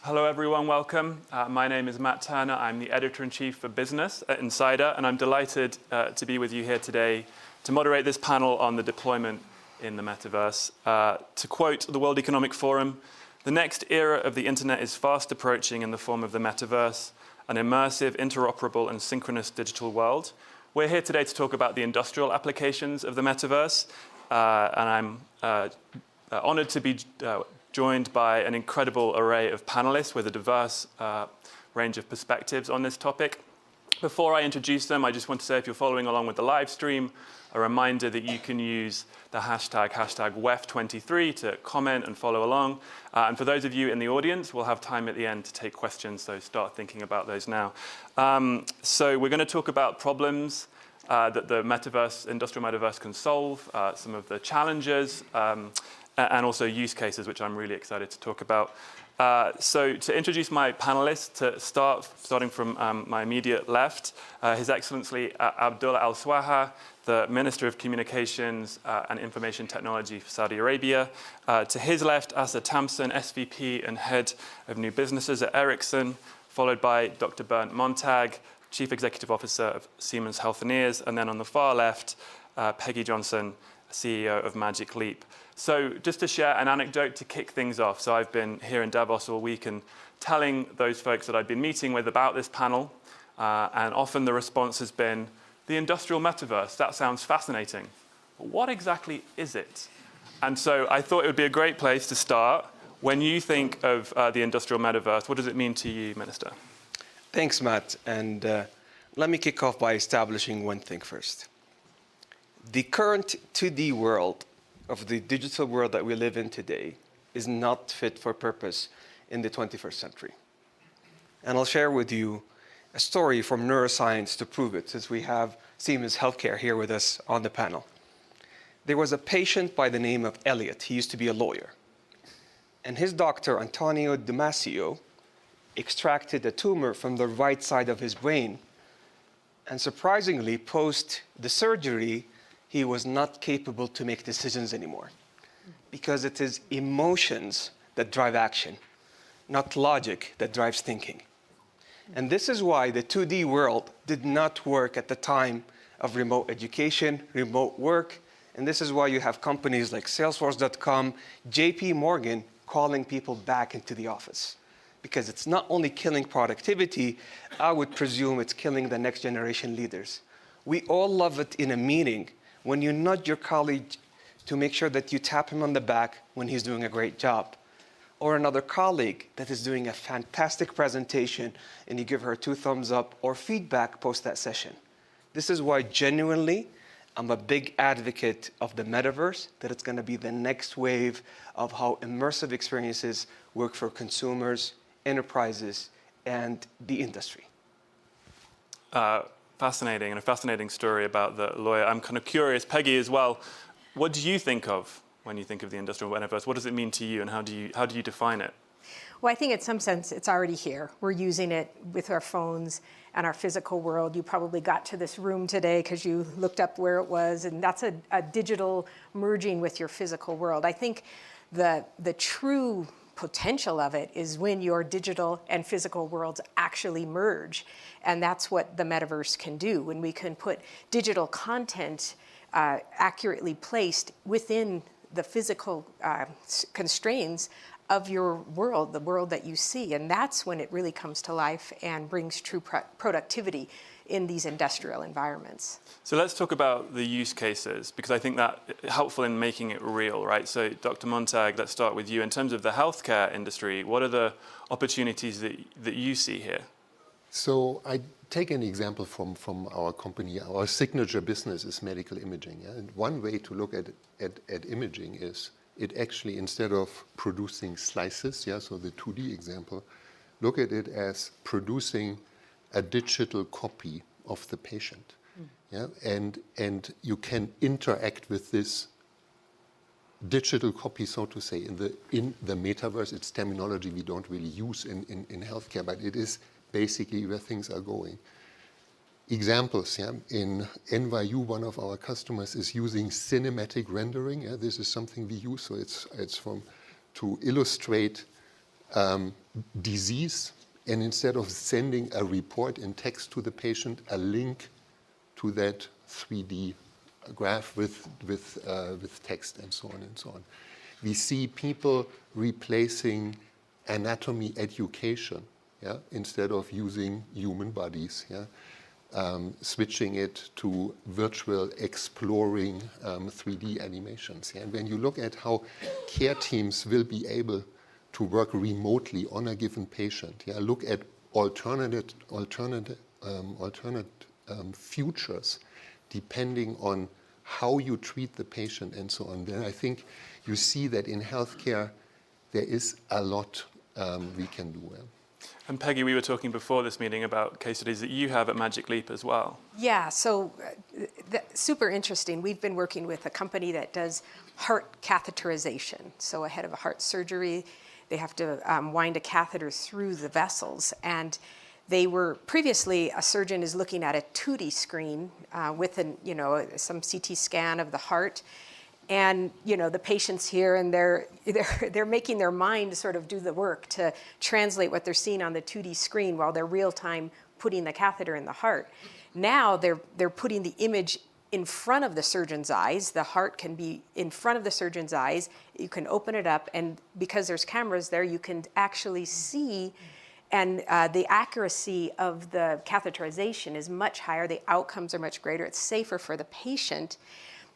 Hello everyone, welcome. My name is Matt Turner. I'm the Editor-in-Chief for Business at Insider, and I'm delighted to be with you here today to moderate this panel on the deployment in the Metaverse. To quote the World Economic Forum, "The next era of the internet is fast approaching in the form of the Metaverse, an immersive, interoperable, and synchronous digital world." We're here today to talk about the industrial applications of the Metaverse, and I'm honored to be joined by an incredible array of panelists with a diverse range of perspectives on this topic. Before I introduce them, I just want to say, if you're following along with the live stream, a reminder that you can use the hashtag WEF23 to comment and follow along. And for those of you in the audience, we'll have time at the end to take questions, so start thinking about those now. So we're going to talk about problems that the metaverse, industrial metaverse can solve, some of the challenges, and also use cases, which I'm really excited to talk about. So to introduce my panelists, starting from my immediate left, His Excellency Abdullah Al-Swaha, the Minister of Communications and Information Technology for Saudi Arabia. To his left, Asa Tamson, SVP and Head of New Businesses at Ericsson, followed by Dr. Bernd Montag, Chief Executive Officer of Siemens Healthineers, and then on the far left, Peggy Johnson, CEO of Magic Leap. So just to share an anecdote to kick things off. So I've been here in Davos all week and telling those folks that I've been meeting with about this panel, and often the response has been, the industrial metaverse, that sounds fascinating. But what exactly is it? And so I thought it would be a great place to start. When you think of the industrial metaverse, what does it mean to you, Minister? Thanks, Matt. And let me kick off by establishing one thing first. The current 2D world of the digital world that we live in today is not fit for purpose in the 21st century. And I'll share with you a story from neuroscience to prove it, since we have Siemens Healthcare here with us on the panel. There was a patient by the name of Elliot. He used to be a lawyer. And his doctor, Antonio Damasio, extracted a tumor from the right side of his brain. And surprisingly, post the surgery, he was not capable to make decisions anymore, because it is emotions that drive action, not logic that drives thinking. And this is why the 2D world did not work at the time of remote education, remote work, and this is why you have companies like Salesforce.com, JP Morgan calling people back into the office. Because it's not only killing productivity, I would presume it's killing the next generation leaders. We all love it in a meeting when you nudge your colleague to make sure that you tap him on the back when he's doing a great job. Or another colleague that is doing a fantastic presentation and you give her 2 thumbs up or feedback post that session. This is why genuinely I'm a big advocate of the metaverse, that it's going to be the next wave of how immersive experiences work for consumers, enterprises, and the industry. Fascinating, and a fascinating story about the lawyer. I'm kind of curious, Peggy, as well. What do you think of when you think of the industrial metaverse? What does it mean to you, and how do you define it? Well, I think in some sense it's already here. We're using it with our phones and our physical world. You probably got to this room today because you looked up where it was, and that's a digital merging with your physical world. I think the true potential of it is when your digital and physical worlds actually merge. And that's what the metaverse can do, when we can put digital content accurately placed within the physical constraints of your world, the world that you see. And that's when it really comes to life and brings true productivity in these industrial environments. So let's talk about the use cases, because I think that helpful in making it real, right? So Dr. Montag, let's start with you. In terms of the healthcare industry, what are the opportunities that you see here? So I take an example from our company. Our signature business is medical imaging. Yeah? And one way to look at imaging is it actually, instead of producing slices, yeah, so the 2D example, look at it as producing a digital copy of the patient. Yeah? And you can interact with this digital copy, so to say, in the metaverse. It's terminology we don't really use in healthcare, but it is basically where things are going. Examples, yeah? In NYU, one of our customers is using cinematic rendering. Yeah? This is something we use, so it's to illustrate disease, and instead of sending a report in text to the patient, a link to that 3D graph with text and so on and so on. We see people replacing anatomy education, yeah, instead of using human bodies, yeah, switching it to virtual exploring 3D animations. Yeah. And when you look at how care teams will be able to work remotely on a given patient, yeah, look at alternate futures depending on how you treat the patient and so on, then I think you see that in healthcare there is a lot we can do. Yeah. And Peggy, we were talking before this meeting about case studies that you have at Magic Leap as well. Yeah, so super interesting. We've been working with a company that does heart catheterization. So ahead of a heart surgery, they have to wind a catheter through the vessels. And they were previously, a surgeon is looking at a 2D screen with some CT scan of the heart. And the patient's here, and they're making their mind sort of do the work to translate what they're seeing on the 2D screen while they're real time putting the catheter in the heart. Now they're putting the image in front of the surgeon's eyes. The heart can be in front of the surgeon's eyes. You can open it up, and because there's cameras there, you can actually see. And the accuracy of the catheterization is much higher. The outcomes are much greater. It's safer for the patient.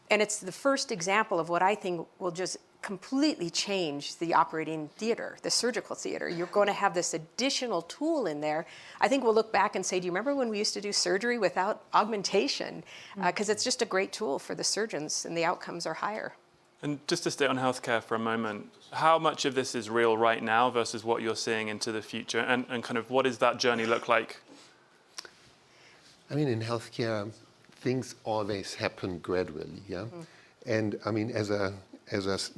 And it's the first example of what I think will just completely change the operating theater, the surgical theater. You're going to have this additional tool in there. I think we'll look back and say, do you remember when we used to do surgery without augmentation? Because it's just a great tool for the surgeons, and the outcomes are higher. And just to stay on healthcare for a moment, how much of this is real right now versus what you're seeing into the future? And kind of what does that journey look like? I mean, in healthcare, things always happen gradually, yeah? And I mean, as a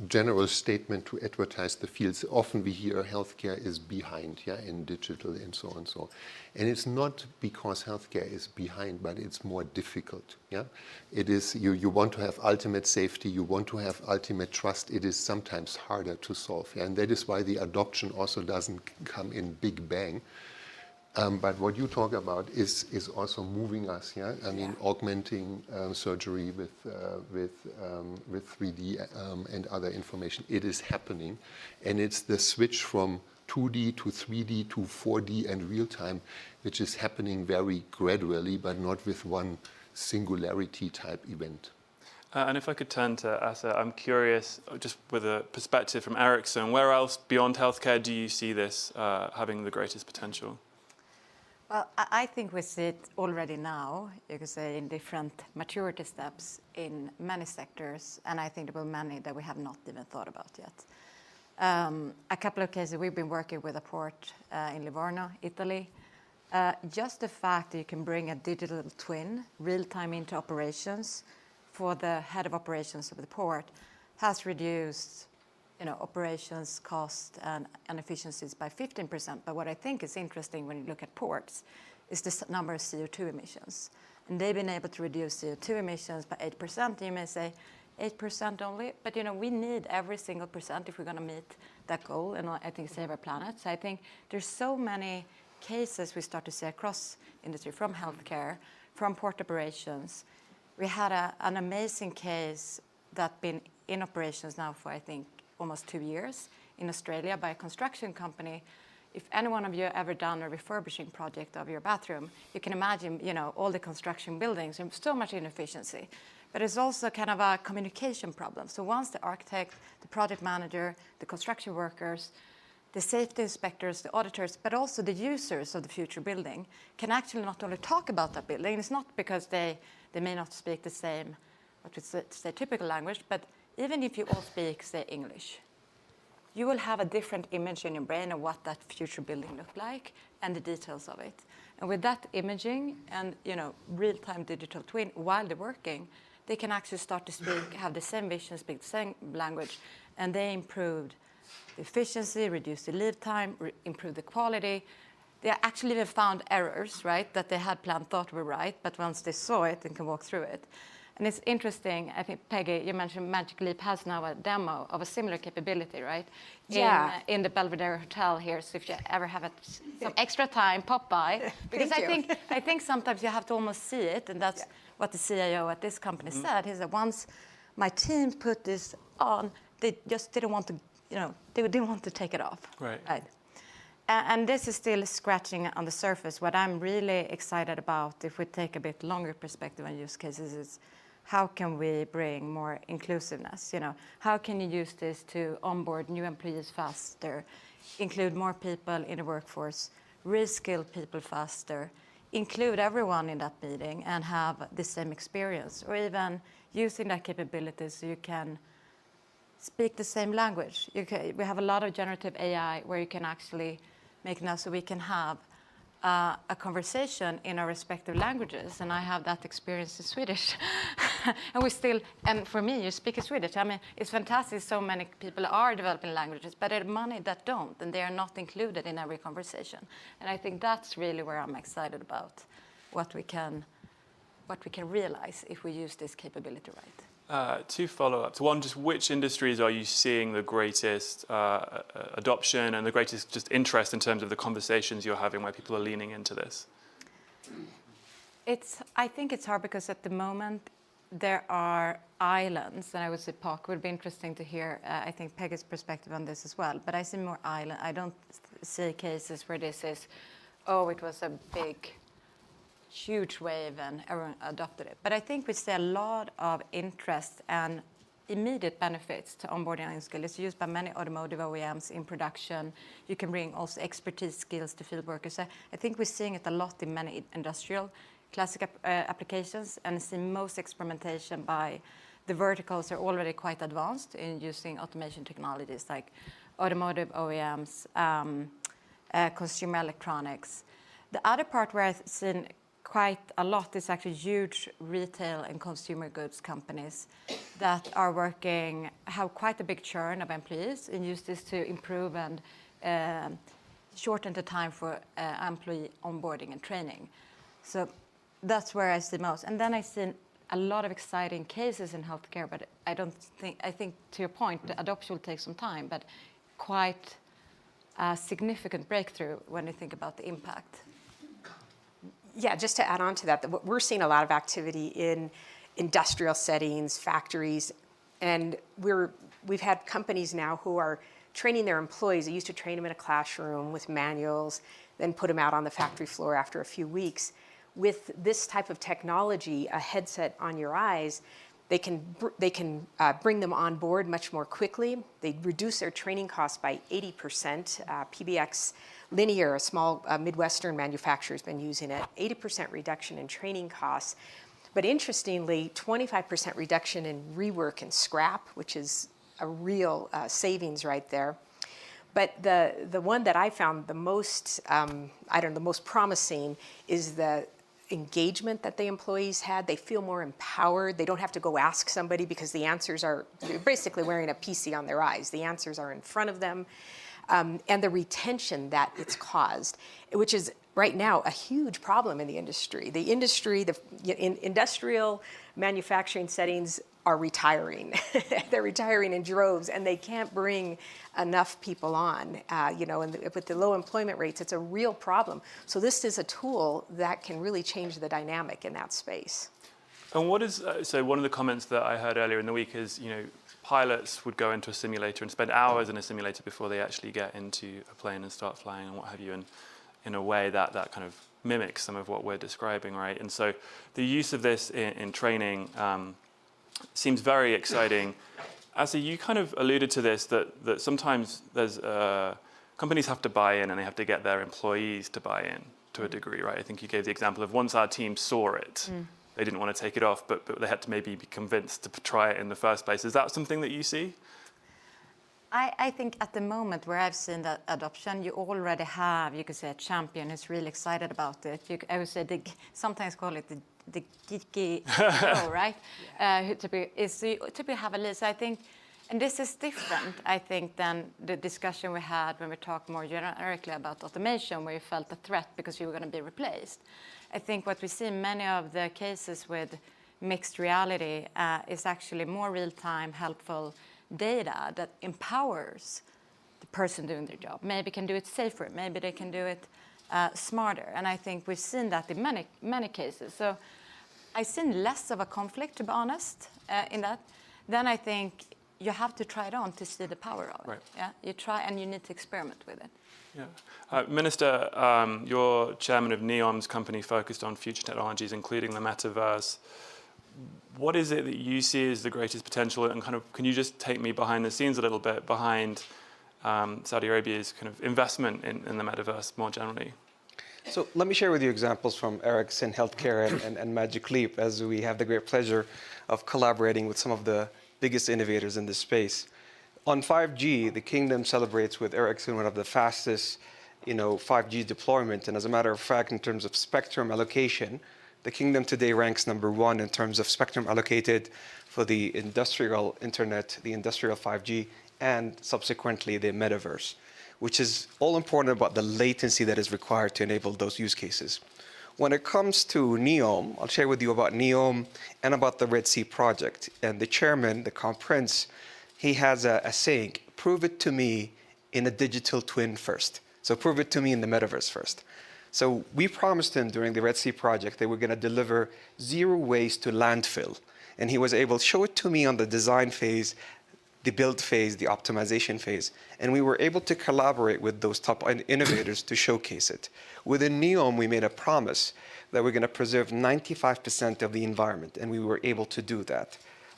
general statement to advertise the fields, often we hear healthcare is behind, yeah, in digital and so on and so on. And it's not because healthcare is behind, but it's more difficult, yeah? It is, you want to have ultimate safety, you want to have ultimate trust, it is sometimes harder to solve, yeah? And that is why the adoption also doesn't come in big bang. But what you talk about is also moving us, yeah. I mean, augmenting surgery with 3D and other information. It is happening, and it's the switch from 2D to 3D to 4D and real time, which is happening very gradually, but not with one singularity type event. And if I could turn to Asa, I'm curious, just with a perspective from Ericsson, where else beyond healthcare do you see this having the greatest potential? Well, I think we see it already now, you could say, in different maturity steps in many sectors, and I think there will be many that we have not even thought about yet. A couple of cases, we've been working with a port in Livorno, Italy. Just the fact that you can bring a digital twin real-time into operations for the head of operations of the port has reduced operations cost and efficiencies by 15%. But what I think is interesting when you look at ports is the number of CO2 emissions. And they've been able to reduce CO2 emissions by 8%. You may say 8% only, but we need every single percent if we're going to meet that goal and I think save our planet. So I think there's so many cases we start to see across industry, from healthcare, from port operations. We had an amazing case that's been in operations now for, I think, almost 2 years in Australia by a construction company. If any one of you ever done a refurbishing project of your bathroom, you can imagine, all the construction buildings, and so much inefficiency. But it's also kind of a communication problem. So once the architect, the project manager, the construction workers, the safety inspectors, the auditors, but also the users of the future building can actually not only talk about that building, it's not because they may not speak the same, what we say, typical language, but even if you all speak, say, English, you will have a different image in your brain of what that future building looked like and the details of it. And with that imaging and real-time digital twin while they're working, they can actually start to speak, have the same vision, speak the same language, and they improved the efficiency, reduced the lead time, improved the quality. They actually even found errors, right, that they had planned thought were right, but once they saw it and can walk through it. And it's interesting, I think, Peggy, you mentioned Magic Leap has now a demo of a similar capability, right? Yeah. In the Belvedere Hotel here, so if you ever have some extra time, pop by. Because I think sometimes you have to almost see it, and that's what the CIO at this company said. He said, once my team put this on, they just didn't want to, they didn't want to take it off. Right. And this is still scratching on the surface. What I'm really excited about, if we take a bit longer perspective on use cases, is how can we bring more inclusiveness? How can you use this to onboard new employees faster, include more people in the workforce, reskill people faster, include everyone in that meeting and have the same experience, or even using that capability so you can speak the same language. We have a lot of generative AI where you can actually make now so we can have a conversation in our respective languages, and I have that experience in Swedish. And for me, you speak Swedish. I mean, it's fantastic. So many people are developing languages, but there are many that don't, and they are not included in every conversation. And I think that's really where I'm excited about what we can realize if we use this capability right. Two follow-ups. One, just which industries are you seeing the greatest adoption and the greatest just interest in terms of the conversations you're having where people are leaning into this? I think it's hard because at the moment there are islands, and I would say POC would be interesting to hear, I think, Peggy's perspective on this as well. But I see more island. I don't see cases where this is, it was a big huge wave and everyone adopted it. But I think we see a lot of interest and immediate benefits to onboarding and skill. It's used by many automotive OEMs in production. You can bring also expertise skills to field workers. I think we're seeing it a lot in many industrial classic applications, and see most experimentation by the verticals are already quite advanced in using automation technologies like automotive OEMs, consumer electronics. The other part where I've seen quite a lot is actually huge retail and consumer goods companies that are have quite a big churn of employees and use this to improve and shorten the time for employee onboarding and training. So that's where I see most. And then I see a lot of exciting cases in healthcare, but I think to your point, the adoption will take some time, but quite a significant breakthrough when you think about the impact. Yeah, just to add on to that, we're seeing a lot of activity in industrial settings, factories, and we've had companies now who are training their employees. They used to train them in a classroom with manuals, then put them out on the factory floor after a few weeks. With this type of technology, a headset on your eyes, they can bring them on board much more quickly. They reduce their training costs by 80%. PBX Linear, a small Midwestern manufacturer, has been using it. 80% reduction in training costs. But interestingly, 25% reduction in rework and scrap, which is a real savings right there. But the one that I found the most, the most promising is the engagement that the employees had. They feel more empowered. They don't have to go ask somebody because the answers they're basically wearing a PC on their eyes. The answers are in front of them. And the retention that it's caused, which is right now a huge problem in the industry. In industrial manufacturing settings are retiring. They're retiring in droves, and they can't bring enough people on. And with the low employment rates, it's a real problem. So this is a tool that can really change the dynamic in that space. And what is so? One of the comments that I heard earlier in the week is, pilots would go into a simulator and spend hours in a simulator before they actually get into a plane and start flying and what have you. And in a way that kind of mimics some of what we're describing, right? And so the use of this in training seems very exciting. Asa, you kind of alluded to this, that sometimes there's companies have to buy in and they have to get their employees to buy in to a degree, right? I think you gave the example of once our team saw it, they didn't want to take it off, but they had to maybe be convinced to try it in the first place. Is that something that you see? I think at the moment where I've seen that adoption, you already have, you could say, a champion who's really excited about it. I would say sometimes call it the geeky hero, right? Yeah. Typically have a list. I think, and this is different, I think, than the discussion we had when we talked more generically about automation, where you felt a threat because you were going to be replaced. I think what we see in many of the cases with mixed reality is actually more real-time, helpful data that empowers the person doing their job. Maybe can do it safer, maybe they can do it smarter. And I think we've seen that in many cases. So I've seen less of a conflict, to be honest, in that. Then I think you have to try it on to see the power of it. Right. Yeah, you try and you need to experiment with it. Yeah. Minister, you're chairman of NEOM's company focused on future technologies, including the metaverse. What is it that you see as the greatest potential, and kind of can you just take me behind the scenes a little bit behind Saudi Arabia's kind of investment in the metaverse more generally? So let me share with you examples from Ericsson Healthcare and Magic Leap, as we have the great pleasure of collaborating with some of the biggest innovators in this space. On 5G, the kingdom celebrates with Ericsson one of the fastest 5G deployment. And as a matter of fact, in terms of spectrum allocation, the kingdom today ranks #1 in terms of spectrum allocated for the industrial internet, the industrial 5G, and subsequently the metaverse, which is all important about the latency that is required to enable those use cases. When it comes to NEOM, I'll share with you about NEOM and about the Red Sea project. And the chairman, the Crown Prince, he has a saying, prove it to me in a digital twin first. So prove it to me in the metaverse first. So we promised him during the Red Sea project that we're going to deliver 0 waste to landfill. And he was able to show it to me on the design phase, the build phase, the optimization phase. And we were able to collaborate with those top innovators to showcase it. Within NEOM, we made a promise that we're going to preserve 95% of the environment, and we were able to do that.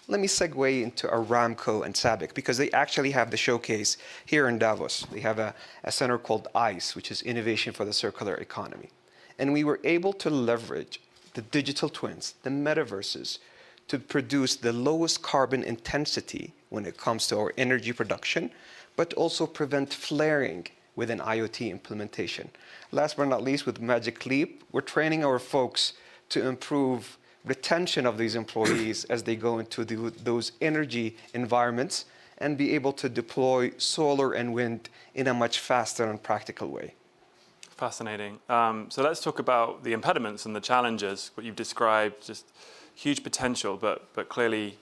Let me segue into Aramco and SABIC, because they actually have the showcase here in Davos. They have a center called ICE, which is Innovation for the Circular Economy. And we were able to leverage the digital twins, the metaverses, to produce the lowest carbon intensity when it comes to our energy production, but also prevent flaring with an IoT implementation. Last but not least, with Magic Leap, we're training our folks to improve retention of these employees as they go into those energy environments and be able to deploy solar and wind in a much faster and practical way. Fascinating. So let's talk about the impediments and the challenges, what you've described, just huge potential, but clearly,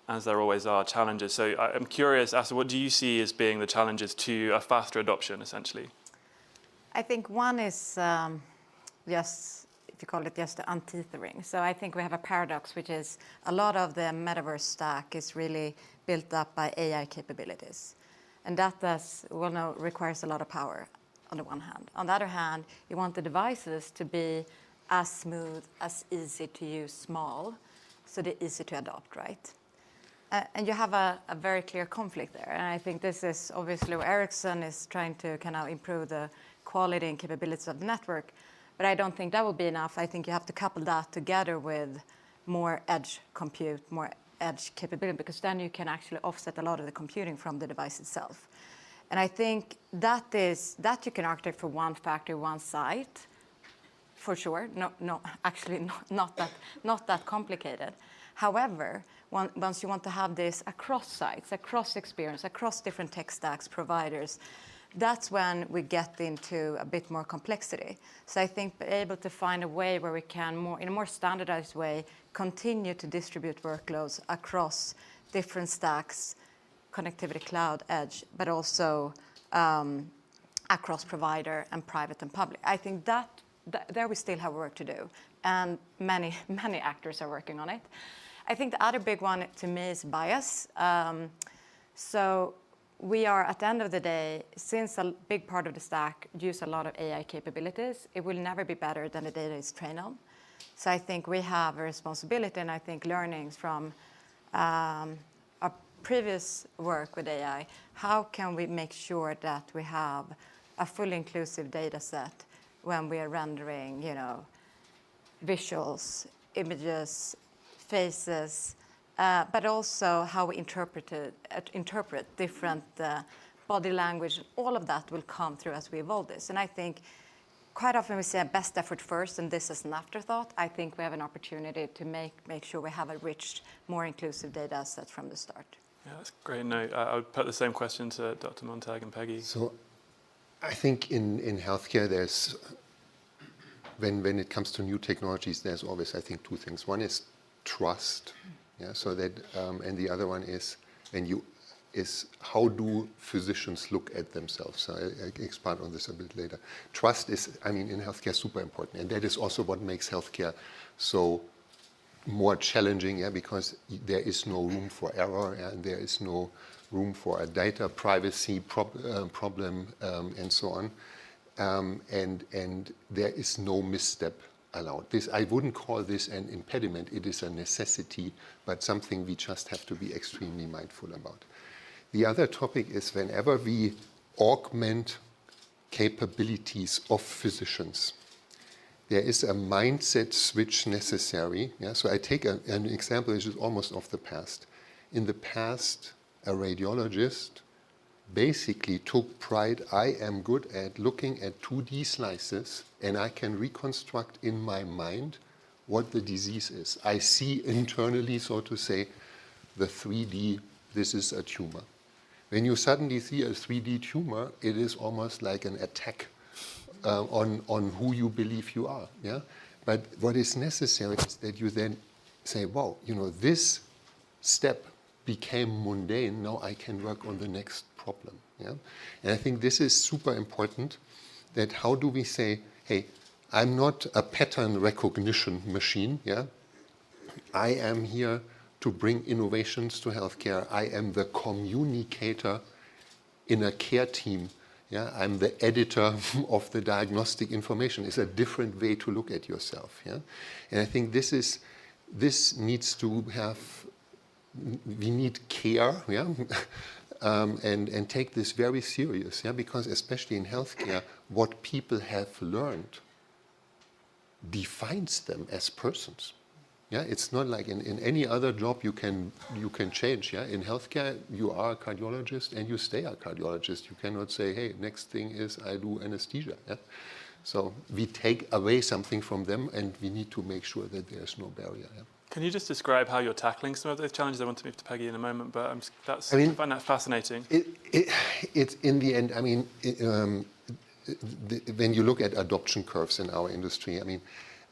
as there always are, challenges. So I'm curious, Asa, what do you see as being the challenges to a faster adoption, essentially? I think one is just, if you call it just the untethering. So I think we have a paradox, which is a lot of the metaverse stack is really built up by AI capabilities. And that requires a lot of power on the one hand. On the other hand, you want the devices to be as smooth, as easy to use, small, so they're easy to adopt, right? And you have a very clear conflict there. And I think this is obviously where Ericsson is trying to kind of improve the quality and capabilities of the network. But I don't think that will be enough. I think you have to couple that together with more edge compute, more edge capability, because then you can actually offset a lot of the computing from the device itself. And I think that you can architect for one factory, one site, for sure. No, actually not that complicated. However, once you want to have this across sites, across experience, across different tech stacks, providers, that's when we get into a bit more complexity. So I think be able to find a way where we can, in a more standardized way, continue to distribute workloads across different stacks, connectivity, cloud, edge, but also across provider and private and public. I think that there we still have work to do, and many actors are working on it. I think the other big one to me is bias. So we are, at the end of the day, since a big part of the stack use a lot of AI capabilities, it will never be better than the data is trained on. So I think we have a responsibility, and I think learnings from our previous work with AI, how can we make sure that we have a fully inclusive data set when we are rendering, visuals, images, faces, but also how we interpret different body language. All of that will come through as we evolve this. And I think quite often we say best effort first, and this is an afterthought. I think we have an opportunity to make sure we have a rich, more inclusive data set from the start. Yeah, that's a great note. I would put the same question to Dr. Montag and Peggy. So I think in healthcare, when it comes to new technologies, there's always, I think, two things. One is trust. Yeah, so that, and the other one is how do physicians look at themselves? So I expand on this a bit later. Trust is, I mean, in healthcare, super important, and that is also what makes healthcare so more challenging, yeah, because there is no room for error, and there is no room for a data privacy problem, and so on, and there is no misstep allowed. This, I wouldn't call this an impediment, it is a necessity, but something we just have to be extremely mindful about. The other topic is whenever we augment capabilities of physicians, there is a mindset switch necessary. Yeah? So I take an example which is almost of the past. In the past, a radiologist basically took pride, I am good at looking at 2D slices and I can reconstruct in my mind what the disease is. I see internally, so to say, the 3D, this is a tumor. When you suddenly see a 3D tumor, it is almost like an attack on who you believe you are. Yeah? But what is necessary is that you then say, wow, you know, this step became mundane, now I can work on the next problem. Yeah? And I think this is super important, that how do we say, hey, I'm not a pattern recognition machine. Yeah? I am here to bring innovations to healthcare. I am the communicator in a care team. Yeah? I'm the editor of the diagnostic information. It's a different way to look at yourself. Yeah? And I think this needs to have, we need care, yeah? And take this very serious, yeah? Because especially in healthcare, what people have learned defines them as persons. Yeah, it's not like in any other job you can change. Yeah, in healthcare you are a cardiologist and you stay a cardiologist. You cannot say, hey, next thing is I do anesthesia. Yeah? So we take away something from them, and we need to make sure that there's no barrier. Yeah? Can you just describe how you're tackling some of those challenges? I want to move to Peggy in a moment, but I find that fascinating. It's in the end. I mean, when you look at adoption curves in our industry, I mean.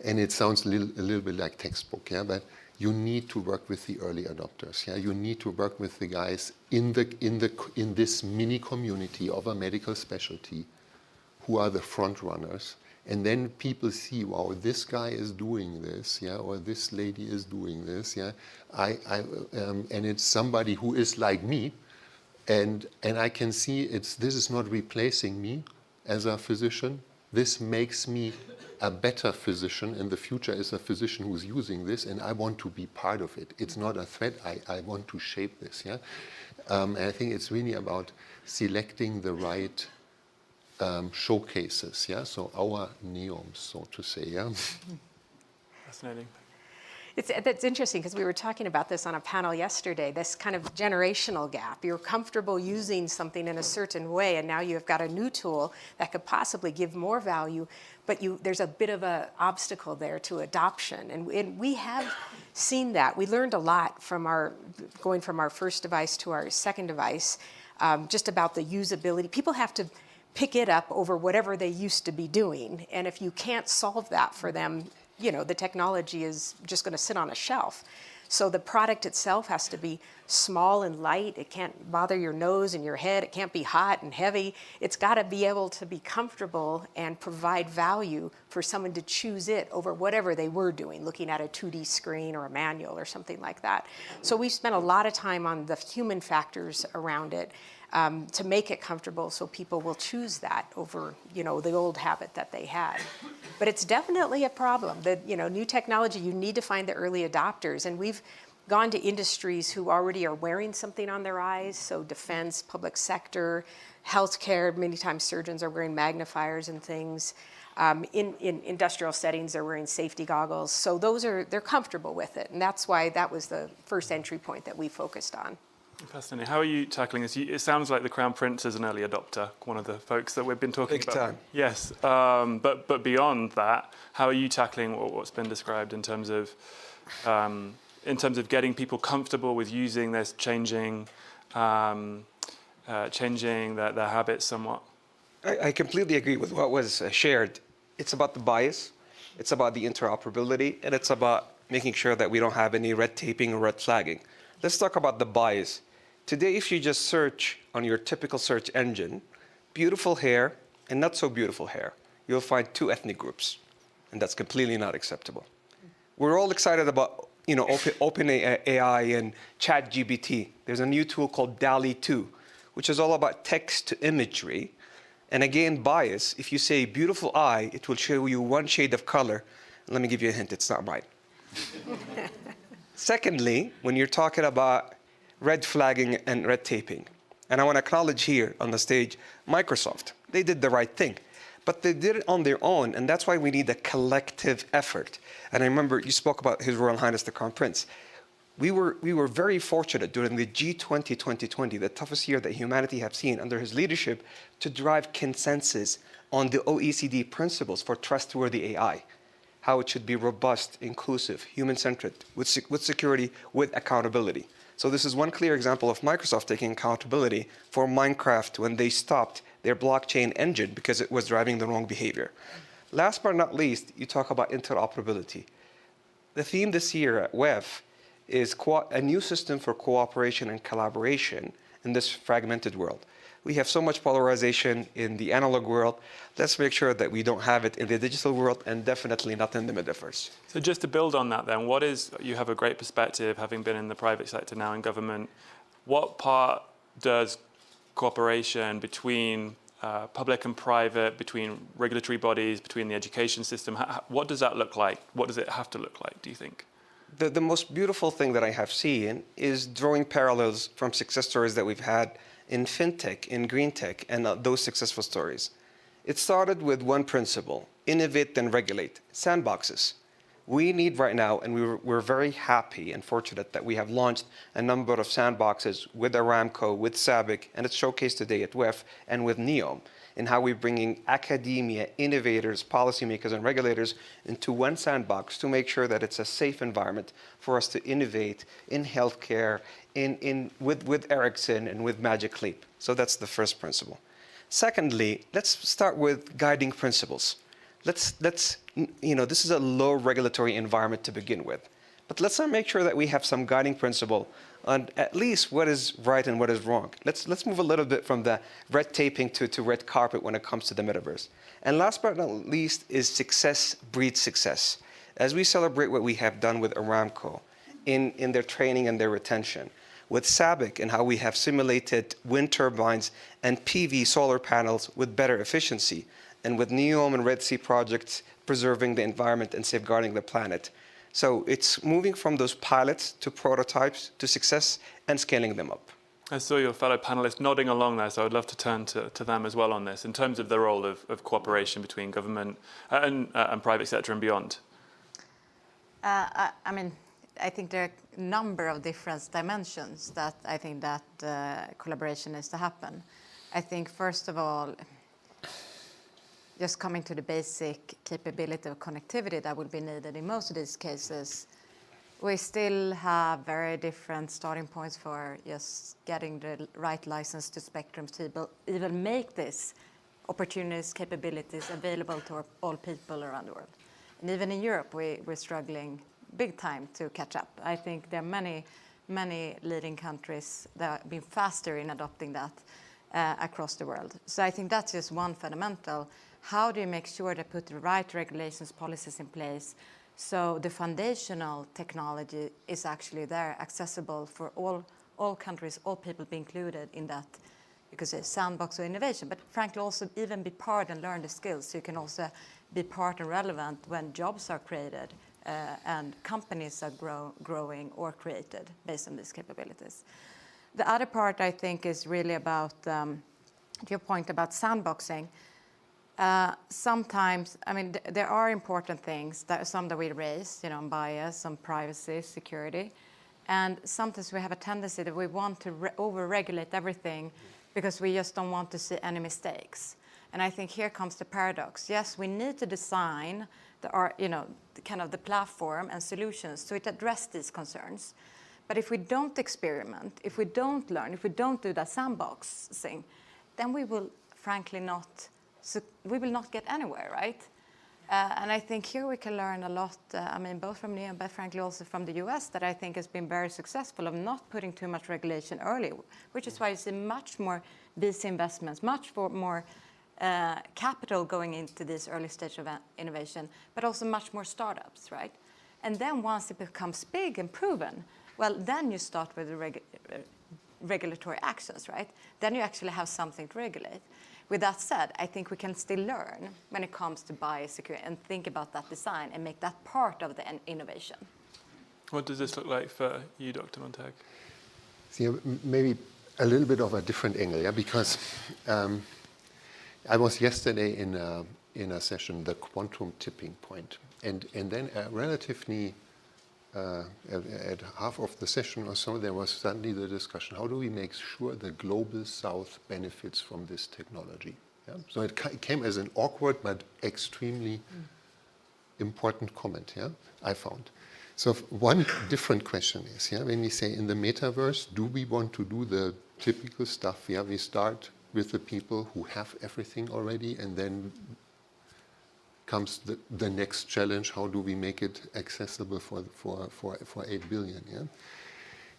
And it sounds a little bit like textbook, yeah. But you need to work with the early adopters, yeah. You need to work with the guys in this mini community of a medical specialty, who are the front runners, and then people see, wow, this guy is doing this, yeah, or this lady is doing this, yeah. And it's somebody who is like me, and I can see this is not replacing me as a physician. This makes me a better physician in the future, is a physician who's using this, and I want to be part of it. It's not a threat. I want to shape this. Yeah, and I think it's really about selecting the right showcases. Yeah, so our neons, so to say. Yeah. Fascinating. That's interesting, because we were talking about this on a panel yesterday, this kind of generational gap. You're comfortable using something in a certain way, and now you've got a new tool that could possibly give more value, but there's a bit of an obstacle there to adoption. And we have seen that. We learned a lot from going from our first device to our second device, just about the usability. People have to pick it up over whatever they used to be doing, and if you can't solve that for them, you know, the technology is just going to sit on a shelf. So the product itself has to be small and light. It can't bother your nose and your head. It can't be hot and heavy. It's got to be able to be comfortable and provide value for someone to choose it over whatever they were doing, looking at a 2D screen or a manual or something like that. So we've spent a lot of time on the human factors around it, to make it comfortable, so people will choose that over, you know, the old habit that they had. But it's definitely a problem. That, you know, new technology, you need to find the early adopters, and we've gone to industries who already are wearing something on their eyes, so defense, public sector, healthcare. Many times surgeons are wearing magnifiers and things. In industrial settings, they're wearing safety goggles. So they're comfortable with it, and that's why that was the first entry point that we focused on. Fascinating. How are you tackling this? It sounds like the Crown Prince is an early adopter, one of the folks that we've been talking about. Big time. Yes, but beyond that, how are you tackling what's been described in terms of getting people comfortable with using this, changing their habits somewhat? I completely agree with what was shared. It's about the bias, it's about the interoperability, and it's about making sure that we don't have any red taping or red flagging. Let's talk about the bias. Today, if you just search on your typical search engine, beautiful hair and not so beautiful hair, you'll find two ethnic groups, and that's completely not acceptable. We're all excited about OpenAI and ChatGPT. There's a new tool called DALL-E 2, which is all about text to imagery. And again, bias, if you say beautiful eye, it will show you one shade of color. Let me give you a hint, it's not right. Secondly, when you're talking about red flagging and red taping, and I want to acknowledge here on the stage, Microsoft, they did the right thing. But they did it on their own, and that's why we need a collective effort. And I remember you spoke about His Royal Highness the Crown Prince. We were very fortunate during the G20 2020, the toughest year that humanity have seen under his leadership, to drive consensus on the OECD principles for trustworthy AI, how it should be robust, inclusive, human-centered, with security, with accountability. So this is one clear example of Microsoft taking accountability for Minecraft when they stopped their blockchain engine because it was driving the wrong behavior. Last but not least, you talk about interoperability. The theme this year at WEF is a new system for cooperation and collaboration in this fragmented world. We have so much polarization in the analog world. Let's make sure that we don't have it in the digital world, and definitely not in the metaverse. So just to build on that then, you have a great perspective, having been in the private sector now in government. What part does cooperation between public and private, between regulatory bodies, between the education system, what does that look like? What does it have to look like, do you think? The most beautiful thing that I have seen is drawing parallels from success stories that we've had in fintech, in green tech, and those successful stories. It started with one principle: innovate then regulate. Sandboxes. We need right now, and we're very happy and fortunate that we have launched a number of sandboxes with Aramco, with SABIC, and it's showcased today at WEF, and with NEOM, in how we're bringing academia, innovators, policymakers, and regulators into one sandbox to make sure that it's a safe environment for us to innovate in healthcare, with Ericsson and with Magic Leap. So that's the first principle. Secondly, let's start with guiding principles. This is a low regulatory environment to begin with, but let's not make sure that we have some guiding principle on at least what is right and what is wrong. Let's move a little bit from the red taping to red carpet when it comes to the metaverse. And last but not least is success breeds success. As we celebrate what we have done with Aramco in their training and their retention, with SABIC and how we have simulated wind turbines and PV solar panels with better efficiency, and with NEOM and Red Sea projects preserving the environment and safeguarding the planet. So it's moving from those pilots to prototypes to success and scaling them up. I saw your fellow panelists nodding along there, so I'd love to turn to them as well on this, in terms of the role of cooperation between government and private sector and beyond. I think there are a number of different dimensions that I think that collaboration needs to happen. I think, first of all, just coming to the basic capability of connectivity that will be needed in most of these cases, we still have very different starting points for just getting the right license to spectrum to even make this opportunities, capabilities available to all people around the world. And even in Europe, we're struggling big time to catch up. I think there are many leading countries that have been faster in adopting that across the world. So I think that's just one fundamental. How do you make sure to put the right regulations, policies in place so the foundational technology is actually there, accessible for all countries, all people be included in that, because it's a sandbox of innovation, but frankly also even be part and learn the skills so you can also be part and relevant when jobs are created and companies are growing or created based on these capabilities. The other part I think is really about your point about sandboxing. Sometimes, there are important things, some that we raise, bias, some privacy, security, and sometimes we have a tendency that we want to over-regulate everything because we just don't want to see any mistakes. And I think here comes the paradox. Yes, we need to design the platform and solutions to address these concerns. But if we don't experiment, if we don't learn, if we don't do that sandboxing, then we will frankly not get anywhere, right? And I think here we can learn a lot, both from NEO, but frankly also from the US, that I think has been very successful of not putting too much regulation early, which is why you see much more VC investments, much more capital going into this early stage of innovation, but also much more startups, right? And then once it becomes big and proven, well, then you start with the regulatory actions, right? Then you actually have something to regulate. With that said, I think we can still learn when it comes to biosecurity and think about that design and make that part of the innovation. What does this look like for you, Dr. Montag? See, maybe a little bit of a different angle, yeah, because I was yesterday in a session, the quantum tipping point, and then relatively at half of the session or so, there was suddenly the discussion: how do we make sure the global South benefits from this technology? Yeah? So it came as an awkward but extremely important comment. Yeah, I found. So one different question is, yeah, when we say in the metaverse, do we want to do the typical stuff? Yeah, we start with the people who have everything already, and then comes the next challenge: how do we make it accessible for 8 billion? Yeah,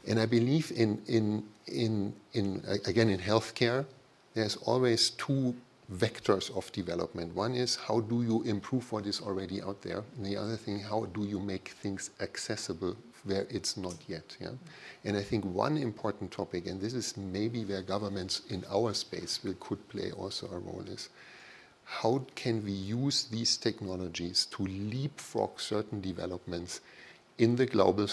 and I believe in again in healthcare, there's always two vectors of development. One is how do you improve what is already out there, and the other thing, how do you make things accessible where it's not yet. Yeah, and I think one important topic, and this is maybe where governments in our space could play also a role, is how can we use these technologies to leapfrog certain developments in the global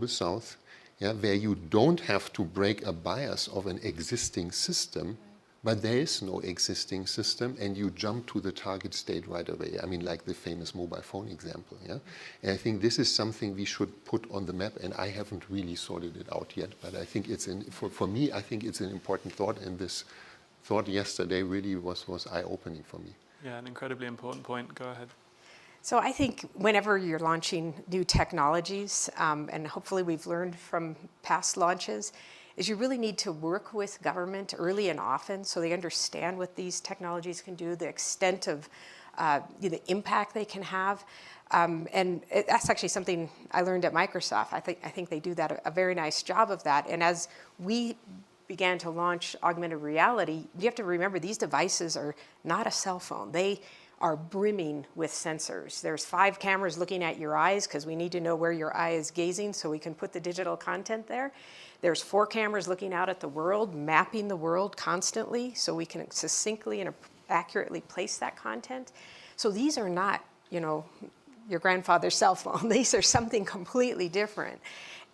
south, yeah, where you don't have to break a bias of an existing system, but there is no existing system, and you jump to the target state right away. I mean, like the famous mobile phone example. Yeah, and I think this is something we should put on the map, and I haven't really sorted it out yet. But I think it's for me, I think it's an important thought, and this thought yesterday really was eye-opening for me. Yeah, an incredibly important point. Go ahead. So I think whenever you're launching new technologies, and hopefully we've learned from past launches, is you really need to work with government early and often so they understand what these technologies can do, the extent of the impact they can have. That's actually something I learned at Microsoft. I think they do a very nice job of that. And as we began to launch augmented reality, you have to remember these devices are not a cell phone. They are brimming with sensors. There's 5 cameras looking at your eyes because we need to know where your eye is gazing so we can put the digital content there. There's 4 cameras looking out at the world, mapping the world constantly so we can succinctly and accurately place that content. So these are not, your grandfather's cell phone. These are something completely different.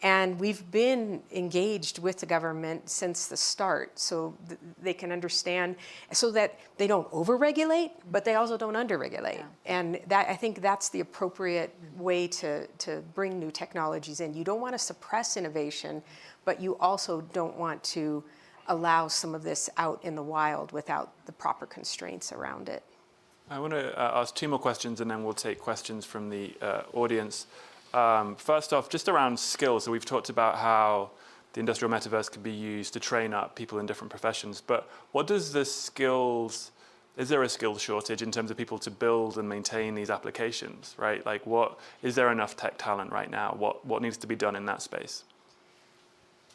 And we've been engaged with the government since the start so they can understand, so that they don't overregulate, but they also don't underregulate. Yeah. And I think that's the appropriate way to bring new technologies in. You don't want to suppress innovation, but you also don't want to allow some of this out in the wild without the proper constraints around it. I want to ask 2 more questions, and then we'll take questions from the audience. First off, just around skills. So we've talked about how the industrial metaverse can be used to train up people in different professions. But what does the skills, is there a skills shortage in terms of people to build and maintain these applications, right? Like is there enough tech talent right now? What needs to be done in that space?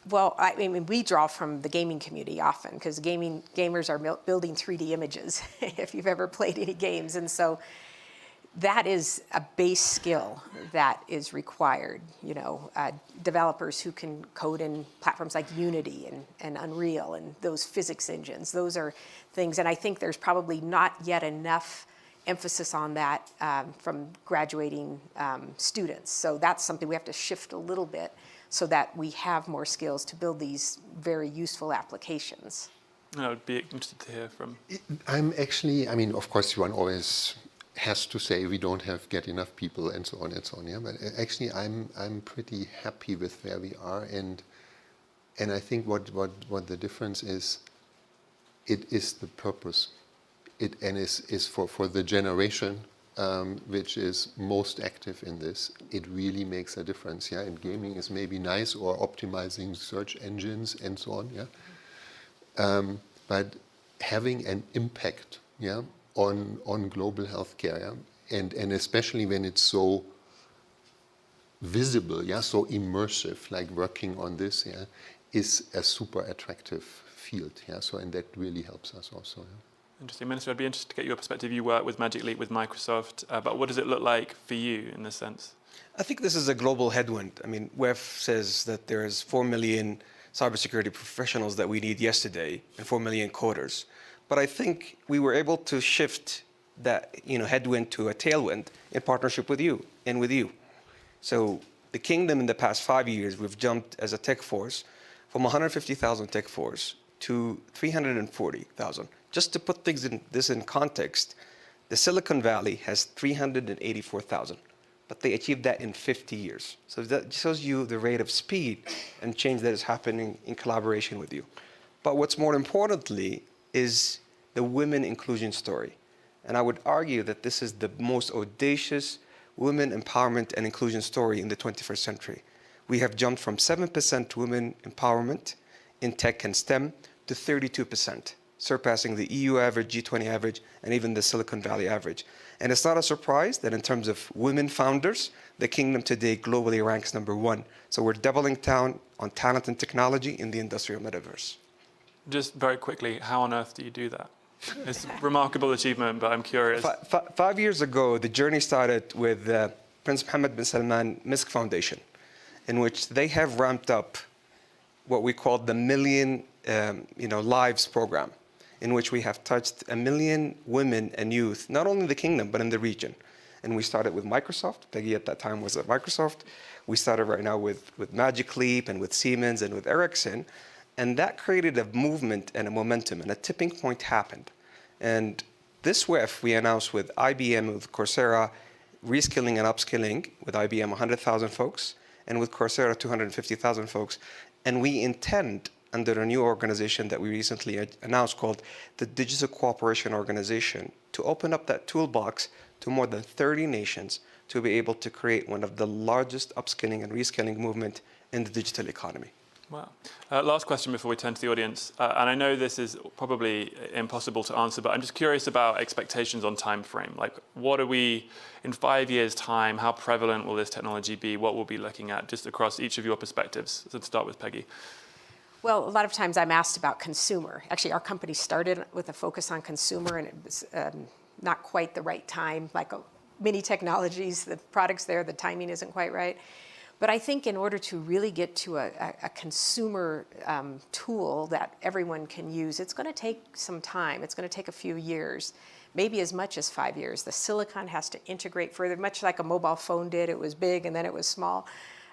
Well, I mean, we draw from the gaming community often because gamers are building 3D images if you've ever played any games. And so that is a base skill that is required. Developers who can code in platforms like Unity and Unreal and those physics engines. Those are things, and I think there's probably not yet enough emphasis on that from graduating students. So that's something we have to shift a little bit so that we have more skills to build these very useful applications. I would be interested to hear from. Of course, one always has to say we don't get enough people and so on and so on. Yeah, but actually, I'm pretty happy with where we are, and I think what the difference is, it is the purpose, is for the generation which is most active in this. It really makes a difference. Yeah, and gaming is maybe nice, or optimizing search engines and so on. Yeah, but having an impact. Yeah. on global healthcare, yeah? And especially when it's so visible, yeah, so immersive, like working on this, yeah, is a super attractive field, yeah. So and that really helps us also. Yeah? Interesting. Minister, I'd be interested to get your perspective. You work with Magic Leap with Microsoft, but what does it look like for you in this sense? I think this is a global headwind. I mean, WEF says that there's 4 million cybersecurity professionals that we need yesterday and 4 million coders. But I think we were able to shift that headwind to a tailwind in partnership with you and with you. So the kingdom in the past 5 years, we've jumped as a tech force from 150,000 tech force to 340,000. Just to put this in context, the Silicon Valley has 384,000, but they achieved that in 50 years. So that shows you the rate of speed and change that is happening in collaboration with you. But what's more importantly is the women inclusion story. And I would argue that this is the most audacious women empowerment and inclusion story in the 21st century. We have jumped from 7% women empowerment in tech and STEM to 32%, surpassing the EU average, G20 average, and even the Silicon Valley average. And it's not a surprise that in terms of women founders, the kingdom today globally ranks #1. So we're doubling down on talent and technology in the industrial metaverse. Just very quickly, how on earth do you do that? It's a remarkable achievement, but I'm curious. 5 years ago, the journey started with Prince Mohammed bin Salman MISC Foundation, in which they have ramped up what we call the Million Lives program, in which we have touched 1 million women and youth, not only in the kingdom, but in the region. And we started with Microsoft. Peggy at that time was at Microsoft. We started right now with Magic Leap and with Siemens and with Ericsson. And that created a movement and a momentum, and a tipping point happened. And this WEF we announced with IBM, with Coursera, reskilling and upskilling with IBM 100,000 folks, and with Coursera 250,000 folks. And we intend, under a new organization that we recently announced called the Digital Cooperation Organization, to open up that toolbox to more than 30 nations to be able to create one of the largest upskilling and reskilling movement in the digital economy. Wow. Last question before we turn to the audience. And I know this is probably impossible to answer, but I'm just curious about expectations on time frame. Like, what are we, in 5 years' time, how prevalent will this technology be? What we'll be looking at, just across each of your perspectives? So let's start with Peggy. Well, a lot of times I'm asked about consumer. Actually, our company started with a focus on consumer, and it was not quite the right time. Like many technologies, the products there, the timing isn't quite right. But I think in order to really get to a consumer tool that everyone can use, it's going to take some time. It's going to take a few years, maybe as much as 5 years. The silicon has to integrate further, much like a mobile phone did. It was big and then it was small.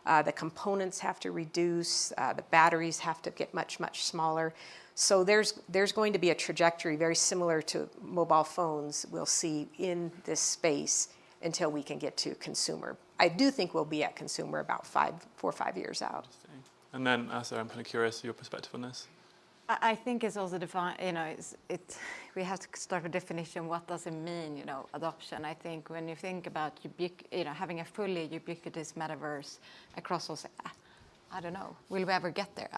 The components have to reduce. The batteries have to get much, much smaller. So there's going to be a trajectory very similar to mobile phones we'll see in this space until we can get to consumer. I do think we'll be at consumer about 4 or 5 years out. And then, Asa, I'm kind of curious your perspective on this. I think it's also defined, we have to start with definition. What does it mean, adoption? I think when you think about having a fully ubiquitous metaverse across all, I don't know, will we ever get there?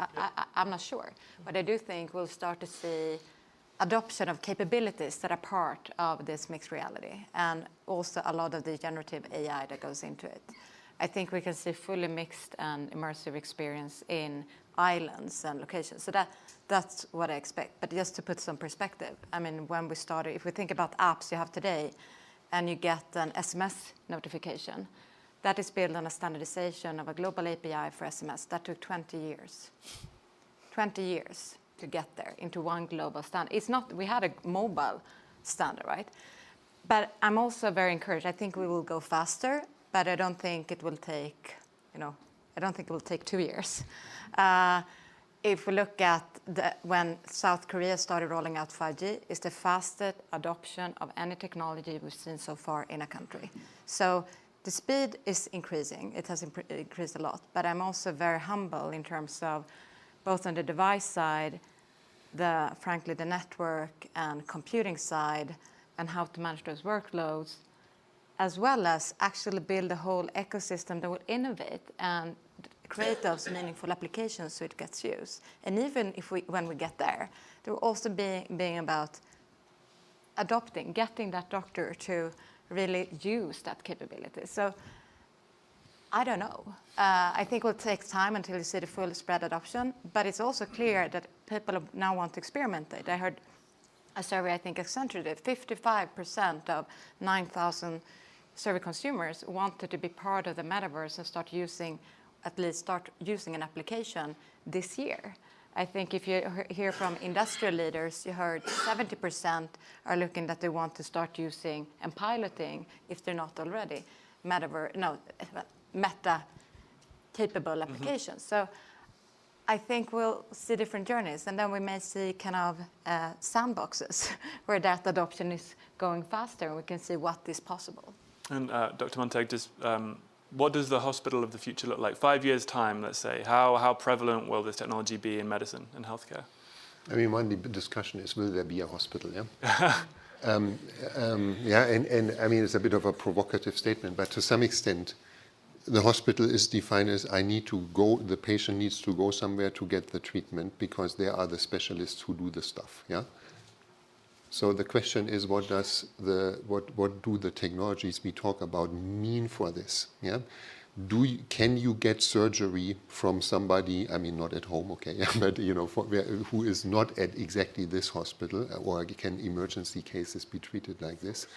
I'm not sure. But I do think we'll start to see adoption of capabilities that are part of this mixed reality, and also a lot of the generative AI that goes into it. I think we can see fully mixed and immersive experience in islands and locations. So that's what I expect. But just to put some perspective, I mean, when we started, if we think about apps you have today, and you get an SMS notification, that is built on a standardization of a global API for SMS. That took 20 years. 20 years. To get there into one global standard. It's not, we had a mobile standard, right? But I'm also very encouraged. I think we will go faster, but I don't think it will take, I don't think it will take 2 years. If we look at when South Korea started rolling out 5G, it's the fastest adoption of any technology we've seen so far in a country. So the speed is increasing. It has increased a lot. But I'm also very humble in terms of both on the device side, frankly, the network and computing side, and how to manage those workloads, as well as actually build a whole ecosystem that will innovate and create those meaningful applications so it gets used. And even if when we get there, there will also be about getting that doctor to really use that capability. So I don't know. I think it will take time until you see the full spread adoption, but it's also clear that people now want to experiment it. I heard a survey, I think Accenture did, 55% of 9,000 survey consumers wanted to be part of the metaverse and start using an application this year. I think if you hear from industrial leaders, you heard 70% are looking that they want to start using and piloting, if they're not already, meta-capable applications. So I think we'll see different journeys, and then we may see kind of sandboxes where that adoption is going faster, and we can see what is possible. And Dr. Montag, what does the hospital of the future look like? 5 years' time, let's say. How prevalent will this technology be in medicine and healthcare? I mean, one discussion is, will there be a hospital? Yeah. Yeah, and I mean, it's a bit of a provocative statement, but to some extent, the hospital is defined as the patient needs to go somewhere to get the treatment because there are the specialists who do the stuff. Yeah. So the question is, what do the technologies we talk about mean for this? Yeah. Can you get surgery from somebody? I mean, not at home, okay, yeah, but who is not at exactly this hospital, or can emergency cases be treated like this?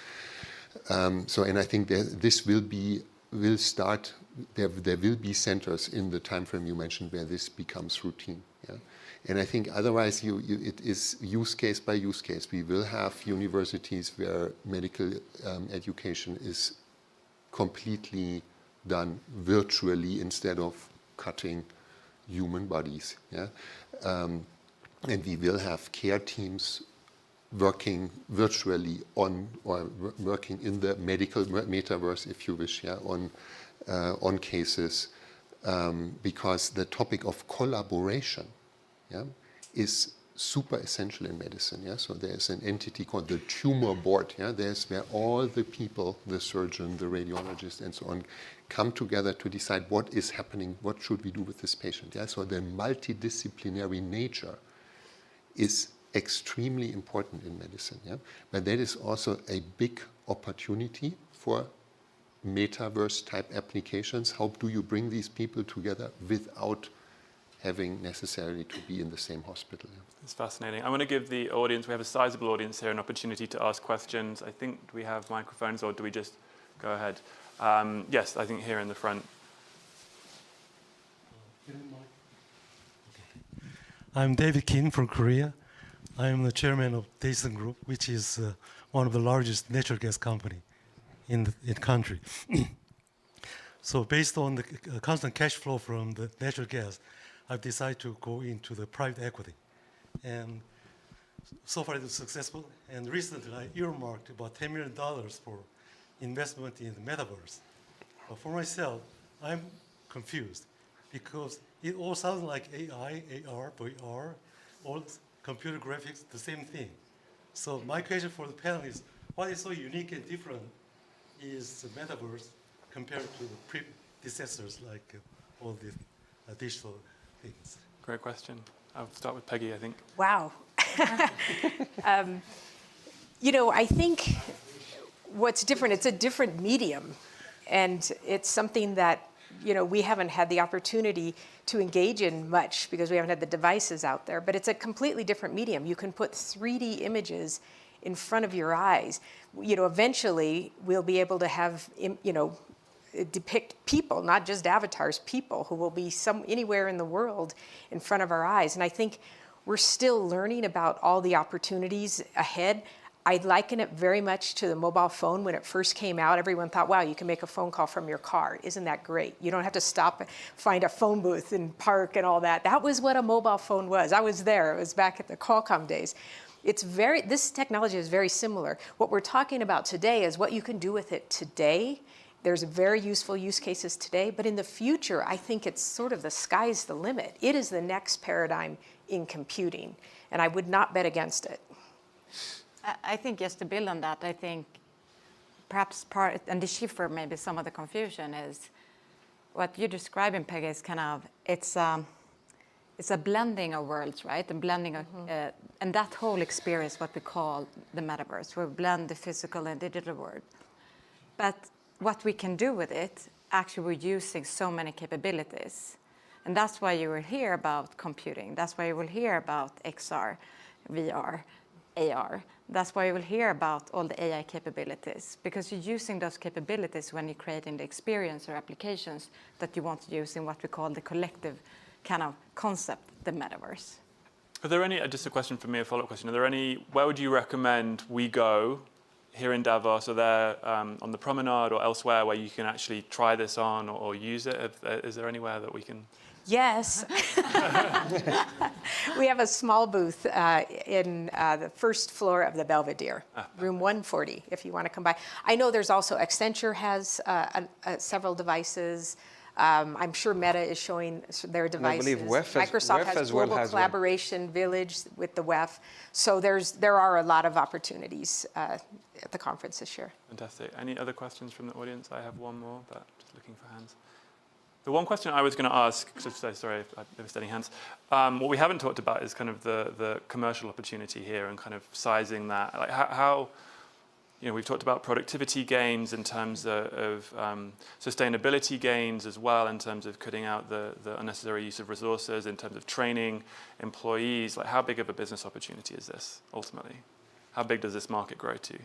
And I think this will start. There will be centers in the time frame you mentioned where this becomes routine. Yeah? And I think otherwise it is use case by use case. We will have universities where medical education is completely done virtually instead of cutting human bodies. Yeah? And we will have care teams working virtually on, or working in the medical metaverse, if you wish, yeah, on cases, because the topic of collaboration, yeah, is super essential in medicine. Yeah? So there's an entity called the tumor board. Yeah? There's where all the people, the surgeon, the radiologist, and so on, come together to decide what is happening, what should we do with this patient. Yeah? So the multidisciplinary nature is extremely important in medicine. Yeah? But that is also a big opportunity for metaverse type applications. How do you bring these people together without having necessarily to be in the same hospital? Yeah? It's fascinating. I want to give the audience, we have a sizable audience here, an opportunity to ask questions. I think, do we have microphones, or do we just go ahead? Yes, I think here in the front. I'm David Kim from Korea. I am the chairman of Dason Group, which is one of the largest natural gas company in the country. So based on the constant cash flow from the natural gas, I've decided to go into the private equity. And so far it's successful. And recently I earmarked about $10 million for investment in the metaverse. But for myself, I'm confused because it all sounds like AI, AR, VR, all computer graphics, the same thing. So my question for the panel is, what is so unique and different is the metaverse compared to the predecessors like all the digital things? Great question. I'll start with Peggy, I think. Wow. I think what's different, it's a different medium. And it's something that, we haven't had the opportunity to engage in much because we haven't had the devices out there. But it's a completely different medium. You can put 3D images in front of your eyes. Eventually we'll be able to have, depict people, not just avatars, people who will be anywhere in the world in front of our eyes. And I think we're still learning about all the opportunities ahead. I liken it very much to the mobile phone. When it first came out, everyone thought, wow, you can make a phone call from your car. Isn't that great? You don't have to stop and find a phone booth and park and all that. That was what a mobile phone was. I was there. It was back at the Qualcomm days. This technology is very similar. What we're talking about today is what you can do with it today. There's very useful use cases today, but in the future, I think it's sort of the sky's the limit. It is the next paradigm in computing, and I would not bet against it. I think just to build on that, I think perhaps part, and the shift for maybe some of the confusion is what you're describing, Peggy, is kind of, it's it's a blending of worlds, right? And blending of, and that whole experience, what we call the metaverse, where we blend the physical and digital world. But what we can do with it, actually we're using so many capabilities. And that's why you will hear about computing. That's why you will hear about XR, VR, AR. That's why you will hear about all the AI capabilities, because you're using those capabilities when you're creating the experience or applications that you want to use in what we call the collective kind of concept, the metaverse. Are there any, just a question for me, a follow-up question, where would you recommend we go here in Davos or there on the promenade or elsewhere where you can actually try this on or use it? Is there anywhere that we can? Yes. We have a small booth in the first floor of the Belvedere, room 140, if you want to come by. I know there's also Accenture has several devices. I'm sure Meta is showing their devices. I believe Microsoft WEF has as well global has one. collaboration village with the WEF. So there are a lot of opportunities at the conference this year. Fantastic. Any other questions from the audience? I have one more, but just looking for hands. The one question I was going to ask, sorry if I was steady hands, what we haven't talked about is kind of the commercial opportunity here and kind of sizing that. Like how we've talked about productivity gains in terms of sustainability gains as well, in terms of cutting out the unnecessary use of resources, in terms of training employees. Like how big of a business opportunity is this ultimately? How big does this market grow to?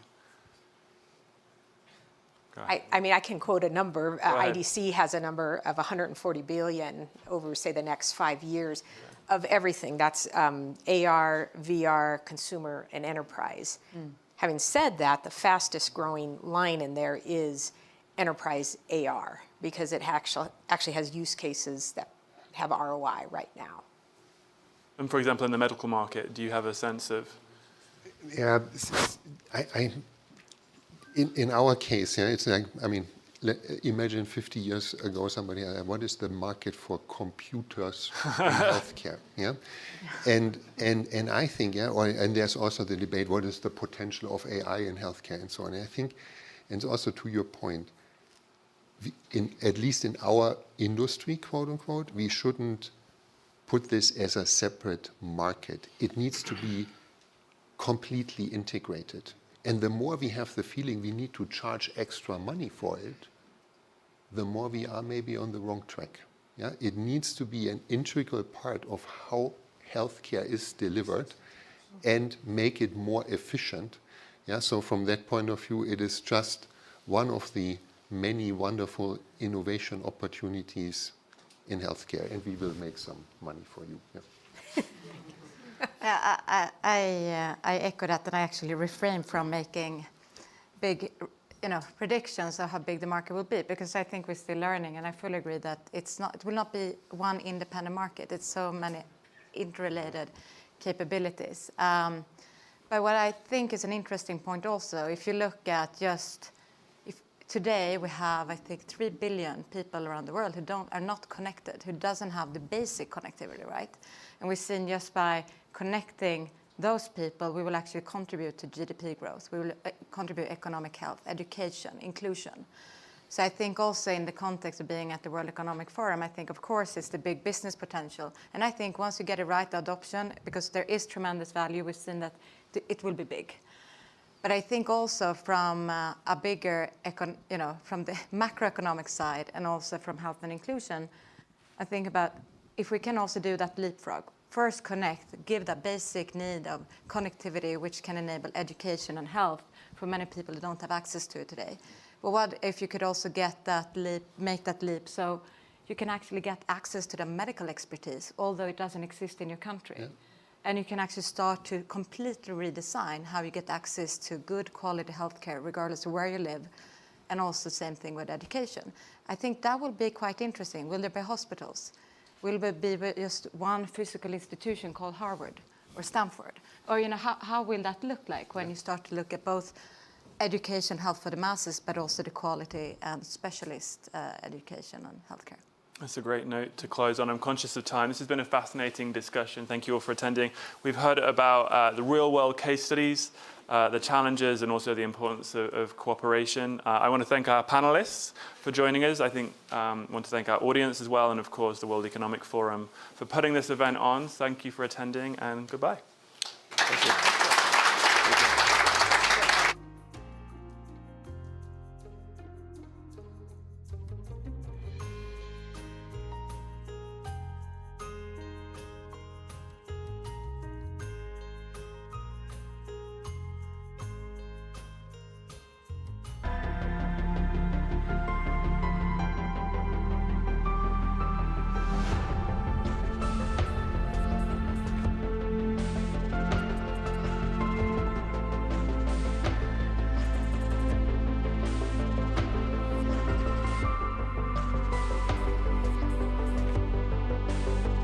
I mean, I can quote a number. ahead. IDC has a number of 140 billion over, say, the next 5 years of everything. That's AR, VR, consumer, and enterprise. Having said that, the fastest growing line in there is enterprise AR, because it actually has use cases that have ROI right now. And for example, in the medical market, do you have a sense of? Yeah, in our case, yeah, it's like, I mean, imagine 50 years ago, somebody, what is the market for computers in healthcare? Yeah, and I think, yeah, and there's also the debate, what is the potential of AI in healthcare and so on. And I think, and also to your point, at least in our industry, quote unquote, we shouldn't put this as a separate market. It needs to be completely integrated. And the more we have the feeling we need to charge extra money for it, the more we are maybe on the wrong track. Yeah? It needs to be an integral part of how healthcare is delivered and make it more efficient. Yeah? So from that point of view, it is just one of the many wonderful innovation opportunities in healthcare, and we will make some money for you. Yeah. I echo that, and I actually refrain from making big, predictions of how big the market will be, because I think we're still learning, and I fully agree that it will not be one independent market. It's so many interrelated capabilities. But what I think is an interesting point also, if you look at today we have, I think, 3 billion people around the world who are not connected, who doesn't have the basic connectivity, right? And we've seen just by connecting those people, we will actually contribute to GDP growth. We will contribute economic health, education, inclusion. So I think also in the context of being at the World Economic Forum, I think, of course, it's the big business potential. And I think once you get it right, the adoption, because there is tremendous value, we've seen that it will be big. But I think also from a bigger, from the macroeconomic side and also from health and inclusion, I think about if we can also do that leapfrog. First connect, give that basic need of connectivity, which can enable education and health for many people who don't have access to it today. But what if you could also get that leap, make that leap so you can actually get access to the medical expertise, although it doesn't exist in your country. Yeah. And you can actually start to completely redesign how you get access to good quality healthcare, regardless of where you live, and also the same thing with education. I think that will be quite interesting. Will there be hospitals? Will there be just one physical institution called Harvard or Stanford? Or how will that look like when you start to look at both education, health for the masses, but also the quality and specialist education and healthcare? That's a great note to close on. I'm conscious of time. This has been a fascinating discussion. Thank you all for attending. We've heard about the real-world case studies the challenges and also the importance of cooperation. I want to thank our panelists for joining us. I want to thank our audience as well, and of course the World Economic Forum for putting this event on. Thank you for attending, and goodbye. Thank you.